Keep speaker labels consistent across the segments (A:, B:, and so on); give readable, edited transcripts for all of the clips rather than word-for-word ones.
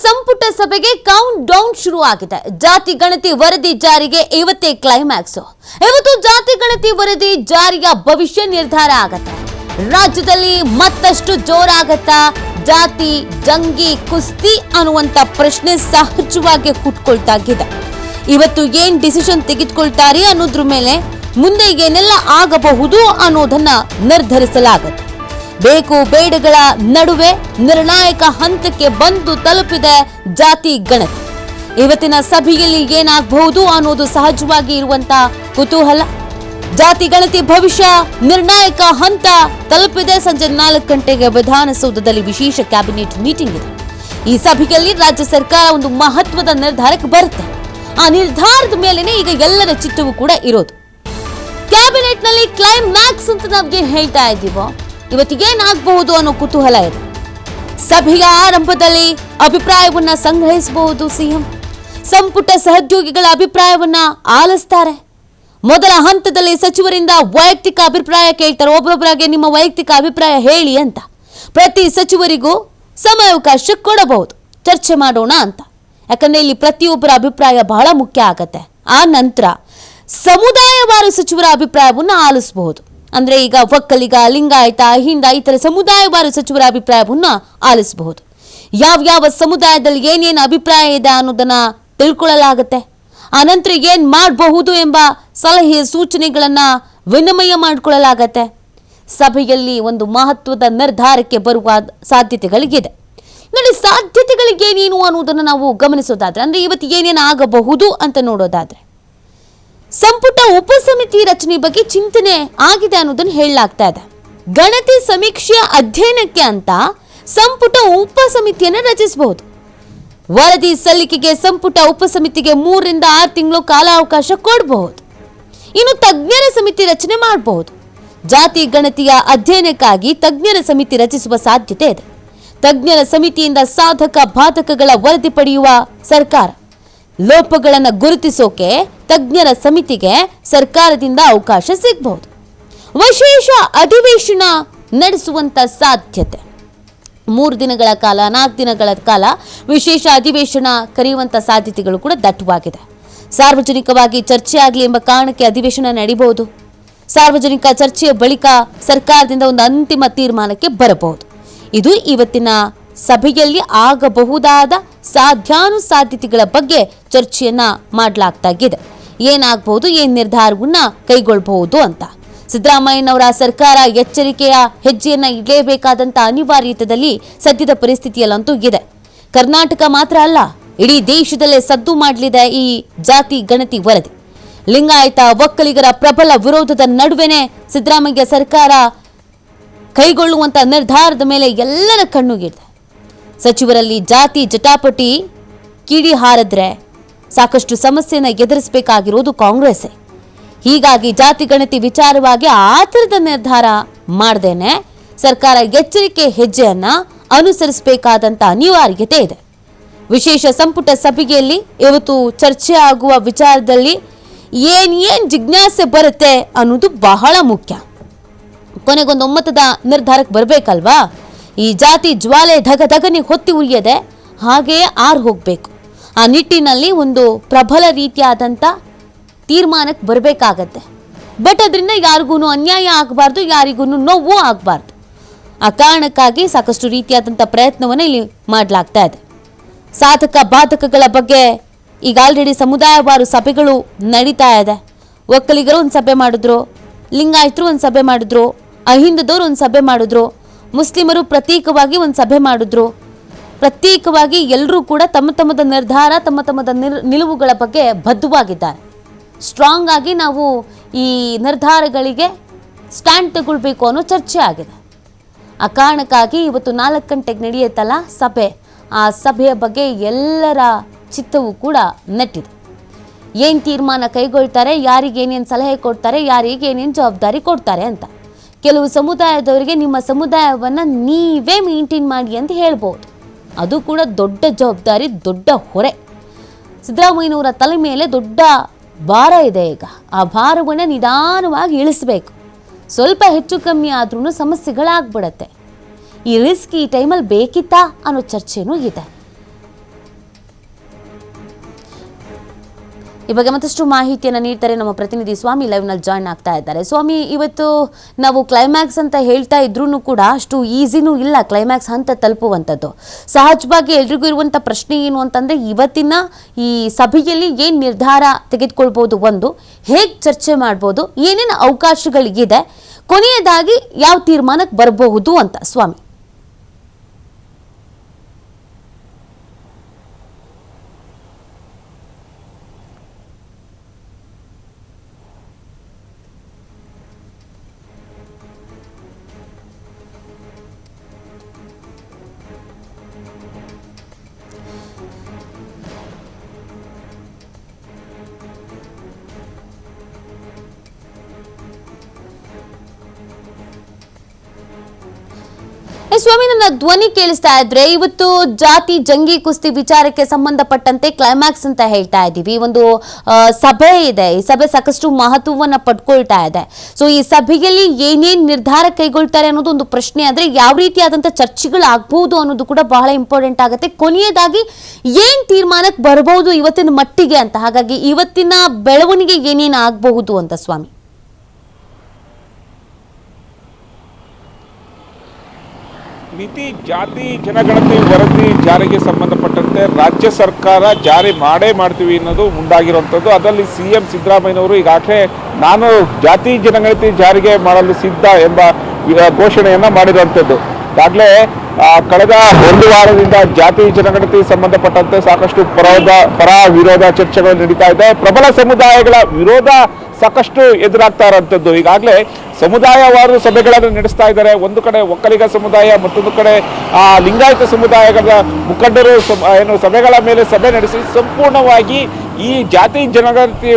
A: ಸಂಪುಟ ಸಭೆಗೆ count down ಶುರು ಆಗಿದೆ. ಜಾತಿ ಗಣತಿ ವರದಿ ಜಾರಿಗೆ ಇವತ್ತೇ ಕ್ಲೈಮ್ಯಾಕ್ಸ್. ಇವತ್ತು ಜಾತಿ ಗಣತಿ ವರದಿ ಜಾರಿಯ ಭವಿಷ್ಯ ನಿರ್ಧಾರ ಆಗತ್ತೆ. ರಾಜ್ಯದಲ್ಲಿ ಮತ್ತಷ್ಟು ಜೋರಾಗತ್ತಾ ಜಾತಿ ಜಂಗಿ ಕುಸ್ತಿ ಅನ್ನುವಂತ ಪ್ರಶ್ನೆ ಸಹಜವಾಗಿ ಹುಟ್ಕೊಳ್ತಾಗಿದೆ. ಇವತ್ತು ಏನ್ ಡಿಸಿಷನ್ ತೆಗೆದುಕೊಳ್ತಾರೆ ಅನ್ನೋದ್ರ ಮೇಲೆ ಮುಂದೆ ಏನೆಲ್ಲ ಆಗಬಹುದು ಅನ್ನೋದನ್ನ ನಿರ್ಧರಿಸಲಾಗುತ್ತೆ. ಬೇಕು ಬೇಡಗಳ ನಡುವೆ ನಿರ್ಣಾಯಕ ಹಂತಕ್ಕೆ ಬಂದು ತಲುಪಿದೆ ಜಾತಿ ಗಣತಿ. ಇವತ್ತಿನ ಸಭೆಯಲ್ಲಿ ಏನಾಗಬಹುದು ಅನ್ನೋದು ಸಹಜವಾಗಿ ಇರುವಂತಹ ಕುತೂಹಲ. ಜಾತಿ ಗಣತಿ ಭವಿಷ್ಯ ನಿರ್ಣಾಯಕ ಹಂತ ತಲುಪಿದೆ. ಸಂಜೆ 4 ಗಂಟೆಗೆ ವಿಧಾನಸೌಧದಲ್ಲಿ ವಿಶೇಷ ಕ್ಯಾಬಿನೆಟ್ ಮೀಟಿಂಗ್ ಇದೆ. ಈ ಸಭೆಯಲ್ಲಿ ರಾಜ್ಯ ಸರ್ಕಾರ ಒಂದು ಮಹತ್ವದ ನಿರ್ಧಾರಕ್ಕೆ ಬರುತ್ತೆ. ಆ ನಿರ್ಧಾರದ ಮೇಲೆನೆ ಈಗ ಎಲ್ಲರ ಚಿತ್ತವೂ ಕೂಡ ಇರೋದು. ಕ್ಯಾಬಿನೆಟ್ ನಲ್ಲಿ ಕ್ಲೈಮ್ಯಾಕ್ಸ್ ಅಂತ ನಾವು ಹೇಳ್ತಾ ಇದ್ದೀವೋ, ಇವತ್ತಿಗೇನಾಗಬಹುದು ಅನ್ನೋ ಕುತೂಹಲ ಇದೆ. ಸಭೆಯ ಆರಂಭದಲ್ಲಿ ಅಭಿಪ್ರಾಯವನ್ನ ಸಂಗ್ರಹಿಸಬಹುದು ಸಿಎಂ. ಸಂಪುಟ ಸಹೋದ್ಯೋಗಿಗಳ ಅಭಿಪ್ರಾಯವನ್ನ ಆಲಿಸ್ತಾರೆ. ಮೊದಲ ಹಂತದಲ್ಲಿ ಸಚಿವರಿಂದ ವೈಯಕ್ತಿಕ ಅಭಿಪ್ರಾಯ ಕೇಳ್ತಾರೆ. ಒಬ್ಬೊಬ್ಬರಾಗೆ ನಿಮ್ಮ ವೈಯಕ್ತಿಕ ಅಭಿಪ್ರಾಯ ಹೇಳಿ ಅಂತ. ಪ್ರತಿ ಸಚಿವರಿಗೂ ಸಮಯಾವಕಾಶ ಕೊಡಬಹುದು, ಚರ್ಚೆ ಮಾಡೋಣ ಅಂತ. ಯಾಕಂದ್ರೆ ಇಲ್ಲಿ ಪ್ರತಿಯೊಬ್ಬರ ಅಭಿಪ್ರಾಯ ಬಹಳ ಮುಖ್ಯ ಆಗತ್ತೆ. ಆ ನಂತರ ಸಮುದಾಯವಾರು ಸಚಿವರ ಅಭಿಪ್ರಾಯವನ್ನು ಆಲಿಸಬಹುದು. ಅಂದ್ರೆ ಈಗ ಒಕ್ಕಲಿಗ, ಲಿಂಗಾಯತ, ಹಿಂದ ಇತರ ಸಮುದಾಯವಾರು ಸಚಿವರ ಅಭಿಪ್ರಾಯವನ್ನ ಆಲಿಸಬಹುದು. ಯಾವ ಸಮುದಾಯದಲ್ಲಿ ಏನೇನು ಅಭಿಪ್ರಾಯ ಇದೆ ಅನ್ನೋದನ್ನ ತಿಳ್ಕೊಳ್ಳಲಾಗತ್ತೆ. ಆ ನಂತರ ಏನ್ ಮಾಡಬಹುದು ಎಂಬ ಸಲಹೆ ಸೂಚನೆಗಳನ್ನ ವಿನಿಮಯ ಮಾಡಿಕೊಳ್ಳಲಾಗತ್ತೆ. ಸಭೆಯಲ್ಲಿ ಒಂದು ಮಹತ್ವದ ನಿರ್ಧಾರಕ್ಕೆ ಬರುವ ಸಾಧ್ಯತೆಗಳಿಗಿದೆ. ನೋಡಿ, ಸಾಧ್ಯತೆಗಳಿಗೇನೇನು ಅನ್ನೋದನ್ನ ನಾವು ಗಮನಿಸೋದಾದ್ರೆ, ಅಂದ್ರೆ ಇವತ್ತು ಏನೇನು ಆಗಬಹುದು ಅಂತ ನೋಡೋದಾದ್ರೆ, ಸಂಪುಟ ಉಪಸಮಿತಿ ರಚನೆ ಬಗ್ಗೆ ಚಿಂತನೆ ಆಗಿದೆ ಅನ್ನೋದನ್ನು ಹೇಳಲಾಗ್ತಾ ಇದೆ. ಗಣತಿ ಸಮೀಕ್ಷೆಯ ಅಧ್ಯಯನಕ್ಕೆ ಅಂತ ಸಂಪುಟ ಉಪಸಮಿತಿಯನ್ನು ರಚಿಸಬಹುದು. ವರದಿ ಸಲ್ಲಿಕೆಗೆ ಸಂಪುಟ ಉಪಸಮಿತಿಗೆ 3 ರಿಂದ 6 ತಿಂಗಳು ಕಾಲಾವಕಾಶ ಕೊಡಬಹುದು. ಇನ್ನು ತಜ್ಞರ ಸಮಿತಿ ರಚನೆ ಮಾಡಬಹುದು. ಜಾತಿ ಗಣತಿಯ ಅಧ್ಯಯನಕ್ಕಾಗಿ ತಜ್ಞರ ಸಮಿತಿ ರಚಿಸುವ ಸಾಧ್ಯತೆ ಇದೆ. ತಜ್ಞರ ಸಮಿತಿಯಿಂದ ಸಾಧಕ ಬಾಧಕಗಳ ವರದಿ ಪಡೆಯುವ ಸರ್ಕಾರ. ಲೋಪಗಳನ್ನು ಗುರುತಿಸೋಕೆ ತಜ್ಞರ ಸಮಿತಿಗೆ ಸರ್ಕಾರದಿಂದ ಅವಕಾಶ ಸಿಗಬಹುದು. ವಿಶೇಷ ಅಧಿವೇಶನ ನಡೆಸುವಂತ ಸಾಧ್ಯತೆ. 3 ದಿನಗಳ ಕಾಲ 4 ದಿನಗಳ ಕಾಲ ವಿಶೇಷ ಅಧಿವೇಶನ ಕರೆಯುವಂತ ಸಾಧ್ಯತೆಗಳು ಕೂಡ ದಟ್ಟವಾಗಿದೆ. ಸಾರ್ವಜನಿಕವಾಗಿ ಚರ್ಚೆ ಆಗಲಿ ಎಂಬ ಕಾರಣಕ್ಕೆ ಅಧಿವೇಶನ ನಡೆಯಬಹುದು. ಸಾರ್ವಜನಿಕ ಚರ್ಚೆಯ ಬಳಿಕ ಸರ್ಕಾರದಿಂದ ಒಂದು ಅಂತಿಮ ತೀರ್ಮಾನಕ್ಕೆ ಬರಬಹುದು. ಇದು ಇವತ್ತಿನ ಸಭೆಯಲ್ಲಿ ಆಗಬಹುದಾದ ಸಾಧ್ಯಾನುಸಾಧ್ಯತೆಗಳ ಬಗ್ಗೆ ಚರ್ಚೆಯನ್ನ ಮಾಡಲಾಗ್ತಾಗಿದೆ. ಏನಾಗಬಹುದು, ಏನ್ ನಿರ್ಧಾರವನ್ನ ಕೈಗೊಳ್ಳಬಹುದು ಅಂತ. ಸಿದ್ದರಾಮಯ್ಯನವರ ಸರ್ಕಾರ ಎಚ್ಚರಿಕೆಯ ಹೆಜ್ಜೆಯನ್ನ ಇಡಲೇಬೇಕಾದಂತ ಅನಿವಾರ್ಯತೆಯಲ್ಲಿ ಸದ್ಯದ ಪರಿಸ್ಥಿತಿಯಲ್ಲಂತೂ ಇದೆ. ಕರ್ನಾಟಕ ಮಾತ್ರ ಅಲ್ಲ, ಇಡೀ ದೇಶದಲ್ಲೇ ಸದ್ದು ಮಾಡಲಿದೆ ಈ ಜಾತಿ ಗಣತಿ ವರದಿ. ಲಿಂಗಾಯತ ಒಕ್ಕಲಿಗರ ಪ್ರಬಲ ವಿರೋಧದ ನಡುವೆನೆ ಸಿದ್ದರಾಮಯ್ಯ ಸರ್ಕಾರ ಕೈಗೊಳ್ಳುವಂತ ನಿರ್ಧಾರದ ಮೇಲೆ ಎಲ್ಲರ ಕಣ್ಣುಗಿದೆ. ಸಚಿವರಲ್ಲಿ ಜಾತಿ ಜಟಾಪಟಿ ಕಿಡಿ ಹಾರಿದ್ರೆ ಸಾಕಷ್ಟು ಸಮಸ್ಯೆನ ಎದುರಿಸಬೇಕಾಗಿರೋದು ಕಾಂಗ್ರೆಸ್. ಹೀಗಾಗಿ ಜಾತಿ ಗಣತಿ ವಿಚಾರವಾಗಿ ಆತರದ ನಿರ್ಧಾರ ಮಾಡದೇನೆ ಸರ್ಕಾರ ಎಚ್ಚರಿಕೆ ಹೆಜ್ಜೆಯನ್ನ ಅನುಸರಿಸಬೇಕಾದಂತ ಅನಿವಾರ್ಯತೆ ಇದೆ. ವಿಶೇಷ ಸಂಪುಟ ಸಭೆಯಲ್ಲಿ ಇವತ್ತು ಚರ್ಚೆ ಆಗುವ ವಿಚಾರದಲ್ಲಿ ಏನ್ ಜಿಜ್ಞಾಸೆ ಬರುತ್ತೆ ಅನ್ನೋದು ಬಹಳ ಮುಖ್ಯ. ಕೊನೆಗೊಂದು ಒಮ್ಮತದ ನಿರ್ಧಾರಕ್ಕೆ ಬರಬೇಕಲ್ವಾ. ಈ ಜಾತಿ ಜ್ವಾಲೆ ಧಗಧಗನೆ ಹೊತ್ತಿ ಉರಿಯದೆ ಹಾಗೆಯೇ ಆರು ಹೋಗಬೇಕು. ಆ ನಿಟ್ಟಿನಲ್ಲಿ ಒಂದು ಪ್ರಬಲ ರೀತಿಯಾದಂಥ ತೀರ್ಮಾನಕ್ಕೆ ಬರಬೇಕಾಗತ್ತೆ. ಬಟ್ ಅದರಿಂದ ಯಾರಿಗೂ ಅನ್ಯಾಯ ಆಗಬಾರ್ದು, ಯಾರಿಗೂ ನೋವು ಆಗಬಾರ್ದು. ಆ ಕಾರಣಕ್ಕಾಗಿ ಸಾಕಷ್ಟು ರೀತಿಯಾದಂಥ ಪ್ರಯತ್ನವನ್ನು ಇಲ್ಲಿ ಮಾಡಲಾಗ್ತಾ ಇದೆ. ಸಾಧಕ ಬಾಧಕಗಳ ಬಗ್ಗೆ ಈಗ ಆಲ್ರೆಡಿ ಸಮುದಾಯವಾರು ಸಭೆಗಳು ನಡೀತಾ ಇದೆ. ಒಕ್ಕಲಿಗರು ಒಂದು ಸಭೆ ಮಾಡಿದ್ರು, ಲಿಂಗಾಯತರು ಒಂದು ಸಭೆ ಮಾಡಿದ್ರು, ಅಹಿಂದದವರು ಒಂದು ಸಭೆ ಮಾಡಿದ್ರು, ಮುಸ್ಲಿಮರು ಪ್ರತ್ಯೇಕವಾಗಿ ಒಂದು ಸಭೆ ಮಾಡಿದ್ರು. ಪ್ರತ್ಯೇಕವಾಗಿ ಎಲ್ಲರೂ ಕೂಡ ತಮ್ಮದ ನಿರ್ಧಾರ ತಮ್ಮದ ನಿಲುವುಗಳ ಬಗ್ಗೆ ಬದ್ಧವಾಗಿದ್ದಾರೆ. ಸ್ಟ್ರಾಂಗ್ ಆಗಿ ನಾವು ಈ ನಿರ್ಧಾರಗಳಿಗೆ ಸ್ಟ್ಯಾಂಡ್ ತಗೊಳ್ಬೇಕು ಅನ್ನೋ ಚರ್ಚೆ ಆಗಿದೆ. ಆ ಕಾರಣಕ್ಕಾಗಿ ಇವತ್ತು 4 ಗಂಟೆಗೆ ನಡೆಯುತ್ತಲ್ಲ ಸಭೆ, ಆ ಸಭೆಯ ಬಗ್ಗೆ ಎಲ್ಲರ ಚಿತ್ತವೂ ಕೂಡ ನೆಟ್ಟಿದೆ. ಏನು ತೀರ್ಮಾನ ಕೈಗೊಳ್ತಾರೆ, ಯಾರಿಗೇನೇನು ಸಲಹೆ ಕೊಡ್ತಾರೆ, ಯಾರಿಗೇನೇನು ಜವಾಬ್ದಾರಿ ಕೊಡ್ತಾರೆ ಅಂತ. ಕೆಲವು ಸಮುದಾಯದವರಿಗೆ ನಿಮ್ಮ ಸಮುದಾಯವನ್ನು ನೀವೇ ಮೇಂಟೈನ್ ಮಾಡಿ ಅಂತ ಹೇಳ್ಬೋದು. ಅದು ಕೂಡ ದೊಡ್ಡ ಜವಾಬ್ದಾರಿ, ದೊಡ್ಡ ಹೊರೆ. ಸಿದ್ದರಾಮಯ್ಯನವರ ತಲೆ ಮೇಲೆ ದೊಡ್ಡ ಭಾರ ಇದೆ. ಈಗ ಆ ಭಾರವನ್ನು ನಿಧಾನವಾಗಿ ಇಳಿಸಬೇಕು. ಸ್ವಲ್ಪ ಹೆಚ್ಚು ಕಮ್ಮಿ ಆದ್ರೂ ಸಮಸ್ಯೆಗಳಾಗ್ಬಿಡತ್ತೆ. ಈ ರಿಸ್ಕ್ ಈ ಟೈಮಲ್ಲಿ ಬೇಕಿತ್ತಾ ಅನ್ನೋ ಚರ್ಚೆನೂ ಇದೆ. ಈ ಬಗ್ಗೆ ಮತ್ತಷ್ಟು ಮಾಹಿತಿಯನ್ನು ನೀಡ್ತಾರೆ ನಮ್ಮ ಪ್ರತಿನಿಧಿ ಸ್ವಾಮಿ ಲೈವ್ ನಲ್ಲಿ ಜಾಯ್ನ್ ಆಗ್ತಾ ಇದ್ದಾರೆ. ಸ್ವಾಮಿ, ಇವತ್ತು ನಾವು ಕ್ಲೈಮ್ಯಾಕ್ಸ್ ಅಂತ ಹೇಳ್ತಾ ಇದ್ರೂ ಕೂಡ ಅಷ್ಟು ಈಸಿನೂ ಇಲ್ಲ ಕ್ಲೈಮ್ಯಾಕ್ಸ್ ಹಂತ ತಲುಪುವಂಥದ್ದು. ಸಹಜವಾಗಿ ಎಲ್ರಿಗೂ ಇರುವಂಥ ಪ್ರಶ್ನೆ ಏನು ಅಂತಂದ್ರೆ, ಇವತ್ತಿನ ಈ ಸಭೆಯಲ್ಲಿ ಏನ್ ನಿರ್ಧಾರ ತೆಗೆದುಕೊಳ್ಬಹುದು, ಒಂದು ಹೇಗೆ ಚರ್ಚೆ ಮಾಡ್ಬೋದು, ಏನೇನು ಅವಕಾಶಗಳಿಗಿದೆ, ಕೊನೆಯದಾಗಿ ಯಾವ ತೀರ್ಮಾನಕ್ಕೆ ಬರಬಹುದು ಅಂತ. ಸ್ವಾಮಿ, ಸ್ವಾಮಿ, ನನ್ನ ಧ್ವನಿ ಕೇಳಿಸ್ತಾ ಇದ್ರೆ ಇವತ್ತು ಜಾತಿ ಜಂಗಿ ಕುಸ್ತಿ ವಿಚಾರಕ್ಕೆ ಸಂಬಂಧಪಟ್ಟಂತೆ ಕ್ಲೈಮ್ಯಾಕ್ಸ್ ಅಂತ ಹೇಳ್ತಾ ಇದ್ದೀವಿ. ಒಂದು ಸಭೆ ಇದೆ, ಈ ಸಭೆ ಸಾಕಷ್ಟು ಮಹತ್ವವನ್ನ ಪಡ್ಕೊಳ್ತಾ ಇದೆ. ಸೊ ಈ ಸಭೆಯಲ್ಲಿ ಏನೇನ್ ನಿರ್ಧಾರ ಕೈಗೊಳ್ತಾರೆ ಅನ್ನೋದು ಒಂದು ಪ್ರಶ್ನೆ. ಆದ್ರೆ ಯಾವ ರೀತಿಯಾದಂತಹ ಚರ್ಚೆಗಳು ಆಗ್ಬಹುದು ಅನ್ನೋದು ಕೂಡ ಬಹಳ ಇಂಪಾರ್ಟೆಂಟ್ ಆಗುತ್ತೆ. ಕೊನೆಯದಾಗಿ ಏನ್ ತೀರ್ಮಾನಕ್ಕೆ ಬರಬಹುದು ಇವತ್ತಿನ ಮಟ್ಟಿಗೆ ಅಂತ. ಹಾಗಾಗಿ ಇವತ್ತಿನ ಬೆಳವಣಿಗೆ ಏನೇನು ಆಗಬಹುದು ಅಂತ ಸ್ವಾಮಿ.
B: ಮಿತಿ ಜಾತಿ ಜನಗಣತಿ ವರದಿ ಜಾರಿಗೆ ಸಂಬಂಧಪಟ್ಟಂತೆ ರಾಜ್ಯ ಸರ್ಕಾರ ಜಾರಿ ಮಾಡ್ತೀವಿ ಅನ್ನೋದು ಮುಂದಾಗಿರುವಂಥದ್ದು. ಅದರಲ್ಲಿ CM ಸಿದ್ದರಾಮಯ್ಯನವರು ಈಗಾಗಲೇ ನಾನು ಜಾತಿ ಜನಗಣತಿ ಜಾರಿಗೆ ಮಾಡಲು ಸಿದ್ಧ ಎಂಬ ಘೋಷಣೆಯನ್ನು ಮಾಡಿರುವಂಥದ್ದು. ಈಗಾಗಲೇ ಕಳೆದ ಒಂದು ವಾರದಿಂದ ಜಾತಿ ಜನಗಣತಿ ಸಂಬಂಧಪಟ್ಟಂತೆ ಸಾಕಷ್ಟು ಪರ ವಿರೋಧ ಚರ್ಚೆಗಳು ನಡೀತಾ ಇದೆ. ಪ್ರಬಲ ಸಮುದಾಯಗಳ ವಿರೋಧ ಸಾಕಷ್ಟು ಎದುರಾಗ್ತಾ ಇರೋಂಥದ್ದು. ಈಗಾಗಲೇ ಸಮುದಾಯವಾರು ಸಭೆಗಳನ್ನು ನಡೆಸ್ತಾ ಇದ್ದಾರೆ. ಒಂದು ಕಡೆ ಒಕ್ಕಲಿಗ ಸಮುದಾಯ, ಮತ್ತೊಂದು ಕಡೆ ಲಿಂಗಾಯತ ಸಮುದಾಯಗಳ ಮುಖಂಡರು ಸಭೆಗಳ ಮೇಲೆ ಸಭೆ ನಡೆಸಿ ಸಂಪೂರ್ಣವಾಗಿ ಈ ಜಾತಿ ಜನಗಣತಿ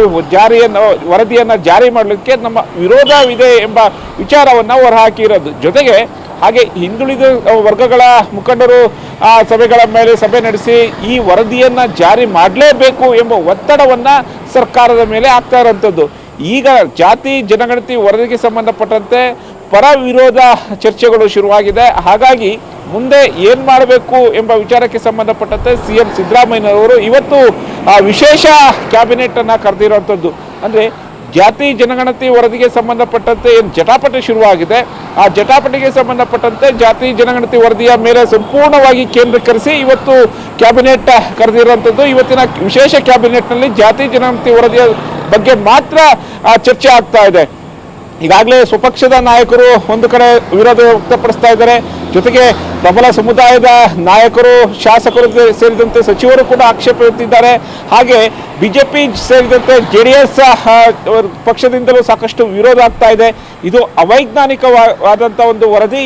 B: ವರದಿಯನ್ನು ಜಾರಿ ಮಾಡಲಿಕ್ಕೆ ನಮ್ಮ ವಿರೋಧವಿದೆ ಎಂಬ ವಿಚಾರವನ್ನು ಹೊರಹಾಕಿರೋದು. ಜೊತೆಗೆ ಹಾಗೆ ಹಿಂದುಳಿದ ವರ್ಗಗಳ ಮುಖಂಡರು ಸಭೆಗಳ ಮೇಲೆ ಸಭೆ ನಡೆಸಿ ಈ ವರದಿಯನ್ನು ಜಾರಿ ಮಾಡಲೇಬೇಕು ಎಂಬ ಒತ್ತಡವನ್ನು ಸರ್ಕಾರದ ಮೇಲೆ ಆಗ್ತಾ ಇರೋಂಥದ್ದು. ಈಗ ಜಾತಿ ಜನಗಣತಿ ವರದಿಗೆ ಸಂಬಂಧಪಟ್ಟಂತೆ ಪರ ವಿರೋಧ ಚರ್ಚೆಗಳು ಶುರುವಾಗಿದೆ. ಹಾಗಾಗಿ ಮುಂದೆ ಏನು ಮಾಡಬೇಕು ಎಂಬ ವಿಚಾರಕ್ಕೆ ಸಂಬಂಧಪಟ್ಟಂತೆ CM ಸಿದ್ದರಾಮಯ್ಯನವರು ಇವತ್ತು ವಿಶೇಷ ಕ್ಯಾಬಿನೆಟ್ ಅನ್ನು ಕರೆದಿರುವಂಥದ್ದು. ಅಂದರೆ ಜಾತಿ ಜನಗಣತಿ ವರದಿಗೆ ಸಂಬಂಧಪಟ್ಟಂತೆ ಏನು ಜಟಾಪಟಿ ಶುರುವಾಗಿದೆ, ಆ ಜಟಾಪಟಿಗೆ ಸಂಬಂಧಪಟ್ಟಂತೆ ಜಾತಿ ಜನಗಣತಿ ವರದಿಯ ಮೇಲೆ ಸಂಪೂರ್ಣವಾಗಿ ಕೇಂದ್ರೀಕರಿಸಿ ಇವತ್ತು ಕ್ಯಾಬಿನೆಟ್ ಕರೆದಿರುವಂಥದ್ದು. ಇವತ್ತಿನ ವಿಶೇಷ ಕ್ಯಾಬಿನೆಟ್ನಲ್ಲಿ ಜಾತಿ ಜನಗಣತಿ ವರದಿಯ ಬಗ್ಗೆ ಮಾತ್ರ ಚರ್ಚೆ ಆಗ್ತಾ ಇದೆ. ಈಗಾಗಲೇ ಸ್ವಪಕ್ಷದ ನಾಯಕರು ಒಂದು ಕಡೆ ವಿರೋಧ ವ್ಯಕ್ತಪಡಿಸ್ತಾ ಇದ್ದಾರೆ. ಜೊತೆಗೆ ಪ್ರಬಲ ಸಮುದಾಯದ ನಾಯಕರು, ಶಾಸಕರು ಸೇರಿದಂತೆ ಸಚಿವರು ಕೂಡ ಆಕ್ಷೇಪ ಎತ್ತಿದ್ದಾರೆ. ಹಾಗೆ BJP ಸೇರಿದಂತೆ JDS ಪಕ್ಷದಿಂದಲೂ ಸಾಕಷ್ಟು ವಿರೋಧ ಆಗ್ತಾ ಇದೆ. ಇದು ಅವೈಜ್ಞಾನಿಕವಾದಂಥ ಒಂದು ವರದಿ,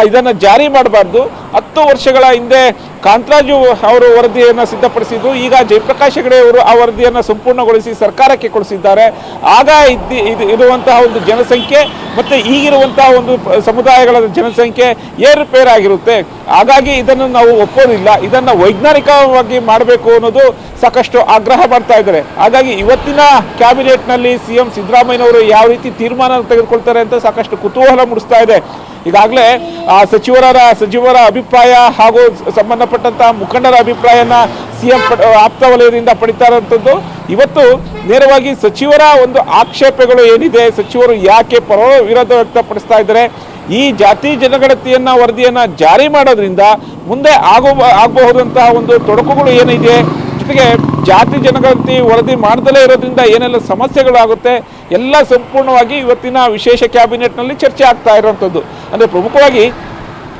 B: ಇದನ್ನು ಜಾರಿ ಮಾಡಬಾರ್ದು. 10 ವರ್ಷಗಳ ಹಿಂದೆ ಕಾಂತರಾಜು ಅವರು ವರದಿಯನ್ನು ಸಿದ್ಧಪಡಿಸಿದ್ದು, ಈಗ ಜಯಪ್ರಕಾಶ್ ಹೆಗಡೆ ಅವರು ಆ ವರದಿಯನ್ನು ಸಂಪೂರ್ಣಗೊಳಿಸಿ ಸರ್ಕಾರಕ್ಕೆ ಕೊಡಿಸಿದ್ದಾರೆ. ಆಗ ಇರುವಂತಹ ಒಂದು ಜನಸಂಖ್ಯೆ ಮತ್ತು ಈಗಿರುವಂತಹ ಒಂದು ಸಮುದಾಯಗಳ ಜನಸಂಖ್ಯೆ ಏರುಪೇರಾಗಿರುತ್ತೆ. ಹಾಗಾಗಿ ಇದನ್ನು ನಾವು ಒಪ್ಪೋದಿಲ್ಲ, ಇದನ್ನು ವೈಜ್ಞಾನಿಕವಾಗಿ ಮಾಡಬೇಕು ಅನ್ನೋದು ಸಾಕಷ್ಟು ಆಗ್ರಹ ಮಾಡ್ತಾ ಇದ್ದಾರೆ. ಹಾಗಾಗಿ ಇವತ್ತಿನ ಕ್ಯಾಬಿನೆಟ್ನಲ್ಲಿ CM ಸಿದ್ದರಾಮಯ್ಯನವರು ಯಾವ ರೀತಿ ತೀರ್ಮಾನ ತೆಗೆದುಕೊಳ್ತಾರೆ ಅಂತ ಸಾಕಷ್ಟು ಕುತೂಹಲ ಮೂಡಿಸ್ತಾ ಇದೆ. ಈಗಾಗಲೇ ಸಚಿವರ ಅಭಿಪ್ರಾಯ ಹಾಗೂ ಸಂಬಂಧಪಟ್ಟಂತಹ ಮುಖಂಡರ ಅಭಿಪ್ರಾಯನ CM ಆಪ್ತ ವಲಯದಿಂದ ಪಡಿತಾ ಇರುವಂಥದ್ದು. ಇವತ್ತು ನೇರವಾಗಿ ಸಚಿವರ ಒಂದು ಆಕ್ಷೇಪಗಳು ಏನಿದೆ, ಸಚಿವರು ಯಾಕೆ ಪರ ವಿರೋಧ ವ್ಯಕ್ತಪಡಿಸ್ತಾ ಇದ್ದಾರೆ, ಈ ಜಾತಿ ಜನಗಣತಿಯನ್ನ ವರದಿಯನ್ನ ಜಾರಿ ಮಾಡೋದ್ರಿಂದ ಮುಂದೆ ಆಗಬಹುದಂತಹ ಒಂದು ತೊಡಕುಗಳು ಏನಿದೆ, ಜೊತೆಗೆ ಜಾತಿ ಜನಗಣತಿ ವರದಿ ಮಾಡದಲೇ ಇರೋದ್ರಿಂದ ಏನೆಲ್ಲ ಸಮಸ್ಯೆಗಳಾಗುತ್ತೆ, ಎಲ್ಲ ಸಂಪೂರ್ಣವಾಗಿ ಇವತ್ತಿನ ವಿಶೇಷ ಕ್ಯಾಬಿನೆಟ್ನಲ್ಲಿ ಚರ್ಚೆ ಆಗ್ತಾ ಇರುವಂಥದ್ದು. ಅಂದರೆ ಪ್ರಮುಖವಾಗಿ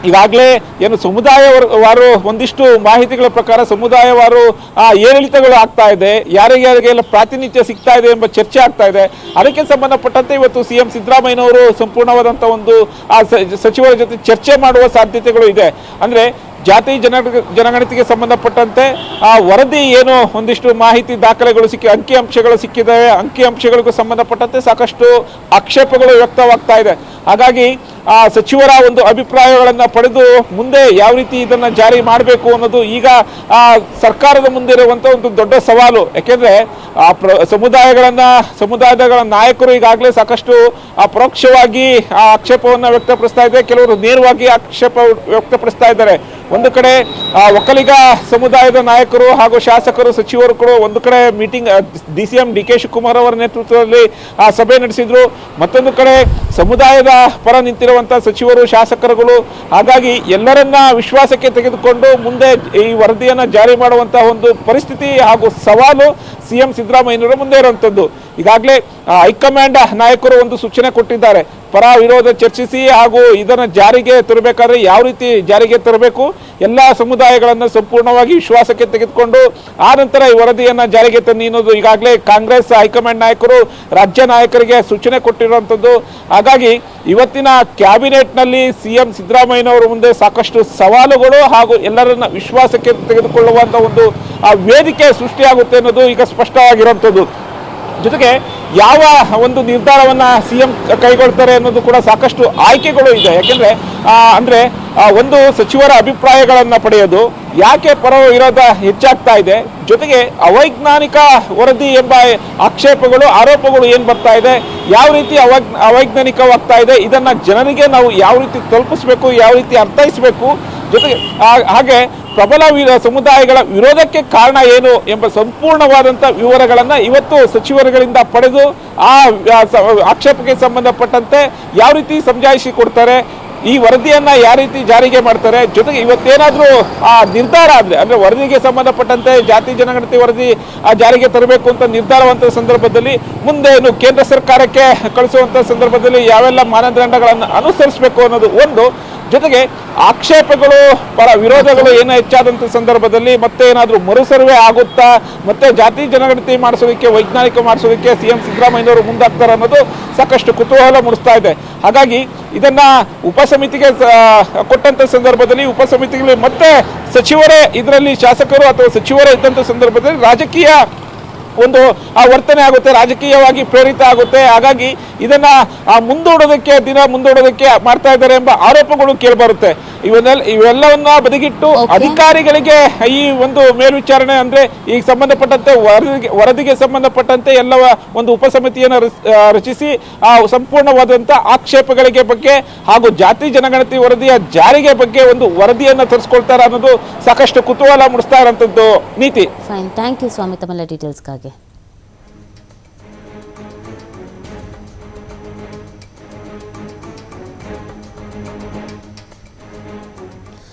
B: ಈಗಾಗಲೇ ಏನು ಸಮುದಾಯವಾರು ಒಂದಿಷ್ಟು ಮಾಹಿತಿಗಳ ಪ್ರಕಾರ ಸಮುದಾಯವಾರು ಏರಿಳಿತಗಳು ಆಗ್ತಾ ಇದೆ, ಯಾರಿಗೆಲ್ಲ ಪ್ರಾತಿನಿಧ್ಯ ಸಿಗ್ತಾ ಇದೆ ಎಂಬ ಚರ್ಚೆ ಆಗ್ತಾ ಇದೆ. ಅದಕ್ಕೆ ಸಂಬಂಧಪಟ್ಟಂತೆ ಇವತ್ತು CM ಸಿದ್ದರಾಮಯ್ಯನವರು ಸಂಪೂರ್ಣವಾದಂಥ ಒಂದು ಸಚಿವರ ಜೊತೆ ಚರ್ಚೆ ಮಾಡುವ ಸಾಧ್ಯತೆಗಳು ಇದೆ. ಅಂದರೆ ಜಾತಿ ಜನಗಣತಿಗೆ ಸಂಬಂಧಪಟ್ಟಂತೆ ಆ ವರದಿ ಏನು ಒಂದಿಷ್ಟು ಮಾಹಿತಿ ದಾಖಲೆಗಳು ಅಂಕಿಅಂಶಗಳು ಸಿಕ್ಕಿದ್ದಾವೆ, ಅಂಕಿಅಂಶಗಳಿಗೂ ಸಂಬಂಧಪಟ್ಟಂತೆ ಸಾಕಷ್ಟು ಆಕ್ಷೇಪಗಳು ವ್ಯಕ್ತವಾಗ್ತಾ ಇದೆ. ಹಾಗಾಗಿ ಸಚಿವರ ಒಂದು ಅಭಿಪ್ರಾಯಗಳನ್ನು ಪಡೆದು ಮುಂದೆ ಯಾವ ರೀತಿ ಇದನ್ನು ಜಾರಿ ಮಾಡಬೇಕು ಅನ್ನೋದು ಈಗ ಸರ್ಕಾರದ ಮುಂದೆ ಇರುವಂಥ ಒಂದು ದೊಡ್ಡ ಸವಾಲು. ಯಾಕೆಂದರೆ ಸಮುದಾಯದ ನಾಯಕರು ಈಗಾಗಲೇ ಸಾಕಷ್ಟು ಪರೋಕ್ಷವಾಗಿ ಆಕ್ಷೇಪವನ್ನು ವ್ಯಕ್ತಪಡಿಸ್ತಾ ಇದೆ, ಕೆಲವರು ನೇರವಾಗಿ ಆಕ್ಷೇಪ ವ್ಯಕ್ತಪಡಿಸ್ತಾ ಇದ್ದಾರೆ. ಒಂದು ಕಡೆ ಒಕ್ಕಲಿಗ ಸಮುದಾಯದ ನಾಯಕರು ಹಾಗೂ ಶಾಸಕರು ಸಚಿವರು ಕೂಡ ಒಂದು ಕಡೆ ಮೀಟಿಂಗ್ DCM DK ಶಿವಕುಮಾರ್ ಅವರ ನೇತೃತ್ವದಲ್ಲಿ ಸಭೆ ನಡೆಸಿದ್ರು. ಮತ್ತೊಂದು ಕಡೆ ಸಮುದಾಯದ ಪರ ನಿಂತಿರುವಂತಹ ಸಚಿವರು ಶಾಸಕರುಗಳು, ಹಾಗಾಗಿ ಎಲ್ಲರನ್ನ ವಿಶ್ವಾಸಕ್ಕೆ ತೆಗೆದುಕೊಂಡು ಮುಂದೆ ಈ ವರದಿಯನ್ನ ಜಾರಿ ಮಾಡುವಂತಹ ಒಂದು ಪರಿಸ್ಥಿತಿ ಹಾಗೂ ಸವಾಲು CM ಸಿದ್ದರಾಮಯ್ಯನವರ ಮುಂದೆ ಇರುವಂತದ್ದು. ಈಗಾಗಲೇ ಹೈಕಮಾಂಡ್ ನಾಯಕರು ಒಂದು ಸೂಚನೆ ಕೊಟ್ಟಿದ್ದಾರೆ. ಪರ ವಿರೋಧ ಚರ್ಚಿಸಿ ಹಾಗೂ ಇದನ್ನು ಜಾರಿಗೆ ತರಬೇಕಾದ್ರೆ ಯಾವ ರೀತಿ ಜಾರಿಗೆ ತರಬೇಕು, ಎಲ್ಲ ಸಮುದಾಯಗಳನ್ನು ಸಂಪೂರ್ಣವಾಗಿ ವಿಶ್ವಾಸಕ್ಕೆ ತೆಗೆದುಕೊಂಡು ಆ ನಂತರ ಈ ವರದಿಯನ್ನು ಜಾರಿಗೆ ತನ್ನಿ ಅನ್ನೋದು ಈಗಾಗಲೇ ಕಾಂಗ್ರೆಸ್ ಹೈಕಮಾಂಡ್ ನಾಯಕರು ರಾಜ್ಯ ನಾಯಕರಿಗೆ ಸೂಚನೆ ಕೊಟ್ಟಿರುವಂಥದ್ದು. ಹಾಗಾಗಿ ಇವತ್ತಿನ ಕ್ಯಾಬಿನೆಟ್ನಲ್ಲಿ CM ಸಿದ್ದರಾಮಯ್ಯನವರ ಮುಂದೆ ಸಾಕಷ್ಟು ಸವಾಲುಗಳು ಹಾಗೂ ಎಲ್ಲರನ್ನ ವಿಶ್ವಾಸಕ್ಕೆ ತೆಗೆದುಕೊಳ್ಳುವಂಥ ಒಂದು ವೇದಿಕೆ ಸೃಷ್ಟಿಯಾಗುತ್ತೆ ಅನ್ನೋದು ಈಗ ಸ್ಪಷ್ಟವಾಗಿರುವಂಥದ್ದು. ಜೊತೆಗೆ ಯಾವ ಒಂದು ನಿರ್ಧಾರವನ್ನು CM ಕೈಗೊಳ್ತಾರೆ ಅನ್ನೋದು ಕೂಡ ಸಾಕಷ್ಟು ಆಯ್ಕೆಗಳು ಇದೆ. ಯಾಕೆಂದರೆ ಅಂದರೆ ಒಂದು ಸಚಿವರ ಅಭಿಪ್ರಾಯಗಳನ್ನು ಪಡೆಯೋದು, ಯಾಕೆ ಪರ ವಿರೋಧ ಹೆಚ್ಚಾಗ್ತಾ ಇದೆ, ಜೊತೆಗೆ ಅವೈಜ್ಞಾನಿಕ ವರದಿ ಎಂಬ ಆಕ್ಷೇಪಗಳು ಆರೋಪಗಳು ಏನು ಬರ್ತಾ ಇದೆ, ಯಾವ ರೀತಿ ಅವೈಜ್ಞಾನಿಕವಾಗ್ತಾ ಇದೆ, ಇದನ್ನು ಜನರಿಗೆ ನಾವು ಯಾವ ರೀತಿ ತಲುಪಿಸ್ಬೇಕು, ಯಾವ ರೀತಿ ಅರ್ಥೈಸಬೇಕು, ಜೊತೆಗೆ ಹಾಗೆ ಪ್ರಬಲ ಸಮುದಾಯಗಳ ವಿರೋಧಕ್ಕೆ ಕಾರಣ ಏನು ಎಂಬ ಸಂಪೂರ್ಣವಾದಂಥ ವಿವರಗಳನ್ನು ಇವತ್ತು ಸಚಿವರುಗಳಿಂದ ಪಡೆದು ಆ ಆಕ್ಷೇಪಕ್ಕೆ ಸಂಬಂಧಪಟ್ಟಂತೆ ಯಾವ ರೀತಿ ಸಮಜಾಯಿಷಿ ಕೊಡ್ತಾರೆ, ಈ ವರದಿಯನ್ನ ಯಾವ ರೀತಿ ಜಾರಿಗೆ ಮಾಡ್ತಾರೆ, ಜೊತೆಗೆ ಇವತ್ತೇನಾದರೂ ಆ ನಿರ್ಧಾರ ಅಂದರೆ ವರದಿಗೆ ಸಂಬಂಧಪಟ್ಟಂತೆ ಜಾತಿ ಜನಗಣತಿ ವರದಿ ಜಾರಿಗೆ ತರಬೇಕು ಅಂತ ನಿರ್ಧಾರವಂತ ಸಂದರ್ಭದಲ್ಲಿ ಮುಂದೆ ಕೇಂದ್ರ ಸರ್ಕಾರಕ್ಕೆ ಕಳಿಸುವಂಥ ಸಂದರ್ಭದಲ್ಲಿ ಯಾವೆಲ್ಲ ಮಾನದಂಡಗಳನ್ನು ಅನುಸರಿಸಬೇಕು ಅನ್ನೋದು ಒಂದು, ಜೊತೆಗೆ ಆಕ್ಷೇಪಗಳು ಪರ ವಿರೋಧಗಳು ಏನು ಹೆಚ್ಚಾದಂಥ ಸಂದರ್ಭದಲ್ಲಿ ಮತ್ತೆ ಏನಾದರೂ ಮರುಸರ್ವೆ ಆಗುತ್ತಾ, ಮತ್ತೆ ಜಾತಿ ಜನಗಣತಿ ಮಾಡಿಸೋದಕ್ಕೆ ವೈಜ್ಞಾನಿಕ ಮಾಡಿಸೋದಕ್ಕೆ CM ಸಿದ್ದರಾಮಯ್ಯನವರು ಮುಂದಾಗ್ತಾರೆ ಅನ್ನೋದು ಸಾಕಷ್ಟು ಕುತೂಹಲ ಮೂಡಿಸ್ತಾ ಇದೆ. ಹಾಗಾಗಿ ಇದನ್ನ ಉಪಸಮಿತಿಗೆ ಕೊಟ್ಟಂತ ಸಂದರ್ಭದಲ್ಲಿ ಉಪಸಮಿತಿಗಳು ಮತ್ತೆ ಸಚಿವರೇ ಇದರಲ್ಲಿ ಶಾಸಕರು ಅಥವಾ ಸಚಿವರೇ ಇದ್ದಂಥ ಸಂದರ್ಭದಲ್ಲಿ ರಾಜಕೀಯ ಒಂದು ವರ್ತನೆ ಆಗುತ್ತೆ, ರಾಜಕೀಯವಾಗಿ ಪ್ರೇರಿತ ಆಗುತ್ತೆ. ಹಾಗಾಗಿ ಇದನ್ನ ಮುಂದೂಡೋದಕ್ಕೆ ಮಾಡ್ತಾ ಇದ್ದಾರೆ ಎಂಬ ಆರೋಪಗಳು ಕೇಳಿಬರುತ್ತೆ. ಇವೆಲ್ಲವನ್ನ ಬದಿಗಿಟ್ಟು ಅಧಿಕಾರಿಗಳಿಗೆ ಈ ಒಂದು ಮೇಲ್ವಿಚಾರಣೆ ಅಂದ್ರೆ ಈ ಸಂಬಂಧಪಟ್ಟಂತೆ ವರದಿಗೆ ಸಂಬಂಧಪಟ್ಟಂತೆ ಎಲ್ಲವ ಒಂದು ಉಪಸಮಿತಿಯನ್ನು ರಚಿಸಿ ಸಂಪೂರ್ಣವಾದಂತ ಆಕ್ಷೇಪಗಳಿಗೆ ಬಗ್ಗೆ ಹಾಗೂ ಜಾತಿ ಜನಗಣತಿ ವರದಿಯ ಜಾರಿಗೆ ಬಗ್ಗೆ ಒಂದು ವರದಿಯನ್ನ ತರಿಸ್ಕೊಳ್ತಾರೆ ಅನ್ನೋದು ಸಾಕಷ್ಟು ಕುತೂಹಲ ಮೂಡಿಸ್ತಾ ಇರುವಂತದ್ದು. ನೀತಿ.
A: ಫೈನ್, ಥ್ಯಾಂಕ್ ಯು ಸ್ವಾಮಿ ತಮ್ಮೆಲ್ಲ ಡೀಟೇಲ್ಸ್ಗಾಗಿ.